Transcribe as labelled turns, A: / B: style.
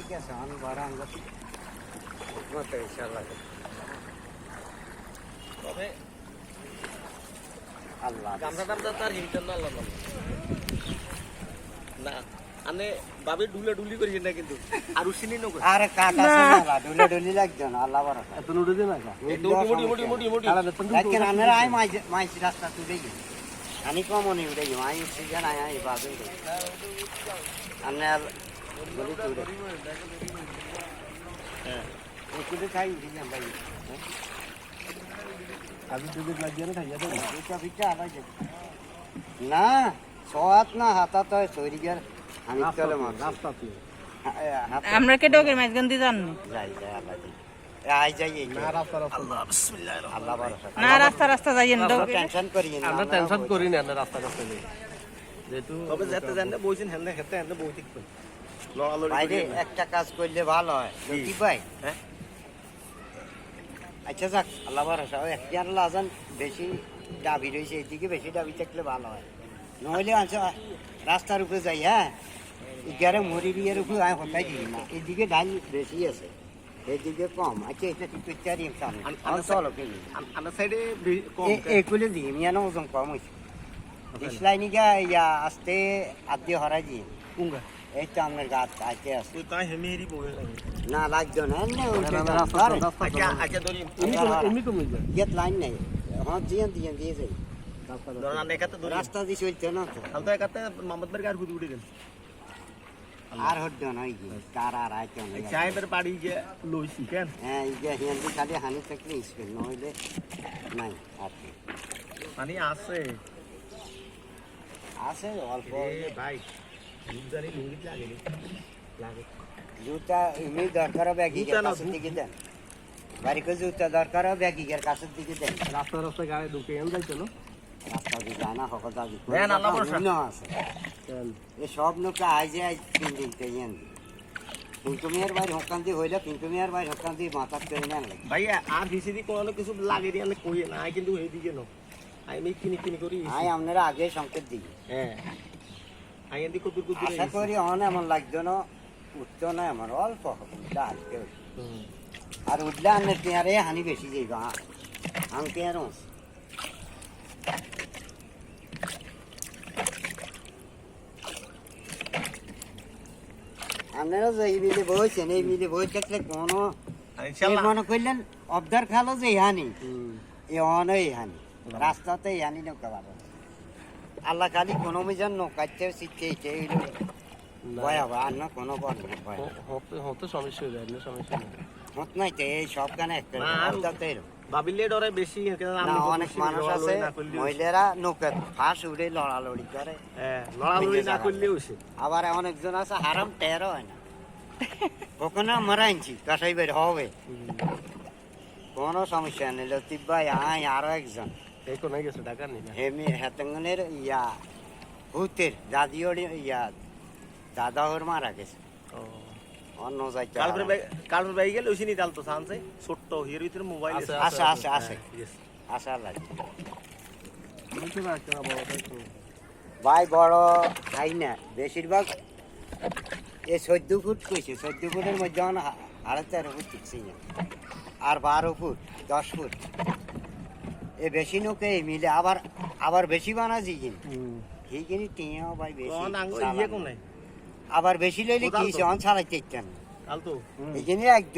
A: ঠিক আছে আমি বড় আঙ্গুল মতো ইনশাআল্লাহ
B: তবে
A: আল্লাহ
B: গামছা টামছা তার হিমতেন না আল্লাহ না আনে বাবে ডুলে ডুলি করিস না কিন্তু আর উসিনি নকো
A: আরে কাটা না ডুলে ডুলি লাগছে না আল্লাহ বড়
C: এত নুডে দে না
B: মোটি
A: দেখেন আমরা আই মাই রাস্তা তুলে গেছি আমি কমনি উঠে গেছি মাই সিজন আয় আই বাবে আপনার বলি তুলে
B: হ্যাঁ
A: একটু খাই উঠে যান ভাই
C: আজি দুধ লাগিয়ে না খাইয়া দে
A: এটা পিঠা আলাদা না সোয়াত না হাতাত হয় সরিগার আমি চলে মার
C: রাস্তা তুই
D: আমরা কে ডগের মাঝখান দিয়ে যান
A: যাই যাই আল্লাহ আই যাই
C: না রাস্তা রাস্তা
B: বিসমিল্লাহির
A: আল্লাহ ভরসা
D: না রাস্তা রাস্তা যাইয়েন ডগের
A: টেনশন করি না
C: আমরা টেনশন করি না রাস্তা রাস্তা নেই যেহেতু
B: তবে যেতে জানতে বইছেন হেনতে হেতে হেনতে বই ঠিক লড়ালড়ি
A: বাইরে একটা কাজ করলে ভালো হয় কি ভাই
B: হ্যাঁ
A: আচ্ছা যাক আল্লাহ ভরসা ওই একজন লাজান বেশি দাবি রয়েছে এদিকে বেশি দাবি থাকলে ভালো হয় নইলে আচ্ছা রাস্তার উপরে যাই হ্যাঁ এগারে মরি বিয়ের উপরে আমি হতাই দিই না এদিকে ডাল বেশি আছে এদিকে কম আচ্ছা এটা ঠিক করতে পারি চলো কিনি
B: আনা সাইডে কম
A: এগুলো দিই মিয়ানো ওজন কম হয়েছে ডিসলাইনি গা ইয়া আসতে আদি হরাই দিই
B: কুঙ্গা
A: এই তো আপনার গাছ আইতে আছে
B: তুই তাই হেমিহেরি বই
A: না লাগতো না এমনি উঠে
B: আচ্ছা ধরি
C: এমনি কমে যায়
A: গেট লাইন নাই হ্যাঁ দিয়ে যাই
B: ধরনা নেকাতে ধরি
A: রাস্তা দিয়ে চলছে না তো
B: তাহলে তো একাতে মোহাম্মদ বাড়ি আর হুদি উঠে গেল
A: আর হদ্দ নয় কি কার আর আইতে না
B: সাহেবের বাড়ি যে লইছি কেন
A: হ্যাঁ এই যে হিন্দি খালি হানি থাকলে স্কুল নইলে নাই আর কি
B: পানি আছে
A: আছে অল্প
B: ভাই দুধারে লুঙ্গি লাগে
A: জুতা এমনি দরকার হবে
B: জুতা না,
A: কাছের দিকে দেন বাড়িতে জুতা দরকার হবে গিয়ার কাছের দিকে দেন
C: রাস্তা রাস্তা গাড়ি ঢুকে এম যাইতো না
A: রাস্তা দিয়ে যায় না হকত আগে
B: দেন, আল্লাহ ভরসা।
A: আছে এ সব লোক আই যে আজ 3 দিন তেইন কিন্তু মেয়ের বাড়ি হকান দিয়ে হইলে কিন্তু মেয়ের বাড়ি হকান দিয়ে মাথা করে না লাগে
B: ভাই আর হিসেবে কোনো কিছু লাগে দিয়ে আমি কই না কিন্তু এইদিকে নো আমি কিনি করি
A: আই আপনারা আগে সংকেত দিই
B: হ্যাঁ আই এদি কুতুর
A: আশা করি অন এমন লাগতো না উঠতো না আমার অল্প ডাল আর উঠলে আনের পেয়ারে হানি বেশি যাইব আমি পেয়ার আপনারা যে এই মিলে বইছেন এই মিলে বই থাকলে কোনো
B: ইনশাআল্লাহ
A: মনে করলেন অবদার খালো যে হানি এ অন এই হানি রাস্তাতে হানি নৌকা পাবো আল্লাহ খালি কোনো মিজান নৌকাতে শিখতে ভয় হবে আর না কোনো ভয়
C: হতে সমস্যা হয়ে যায় না সমস্যা নেই
A: হত নাই তো এই সব গানে একটা
B: না,
A: অবদাতে
B: ভাবিলে ডরে বেশি
A: না অনেক মানুষ আছে মহিলারা নৌকা ফাঁস উড়ে লড়ালড়ি করে
B: হ্যাঁ লড়ালড়ি না করলেও সে
A: আবার অনেকজন আছে হারাম টেরো হয় না কখনো আমরা আনছি কাটাই বের হবে কোনো সমস্যা নেই লতিফ ভাই আই আরো একজন
C: এই কোনায় গেছে টাকা নেই না
A: হেমি হেতঙ্গনের ইয়া ভূতের দাদিওর ইয়া দাদা ওর মারা গেছে
C: ও
A: অন্য যাইতে
B: কালপুর ভাই গেলে ওইসিনি ডাল তো সানছে ছোট্ট হির ভিতরে মোবাইল আছে
A: আছে আশা লাগে
C: বলতে না একটা বড়
A: ভাই বড় খাই না বেশিরভাগ এ 14 ফুট কইছে 14 ফুটের মধ্যে 13.5 ফুট ঠিকছে না আর 12 ফুট 10 ফুট এ বেশি নৌকে মিলে আবার বেশি বানাজি কিনি কিনি টিয়াও ভাই বেশি
B: কোন আঙ্গুল ইয়ে কোন নাই
A: আবার বেশি লইলে কি অন ছাড়াইতে ইচ্ছা না
B: কাল তো
A: এখানে এক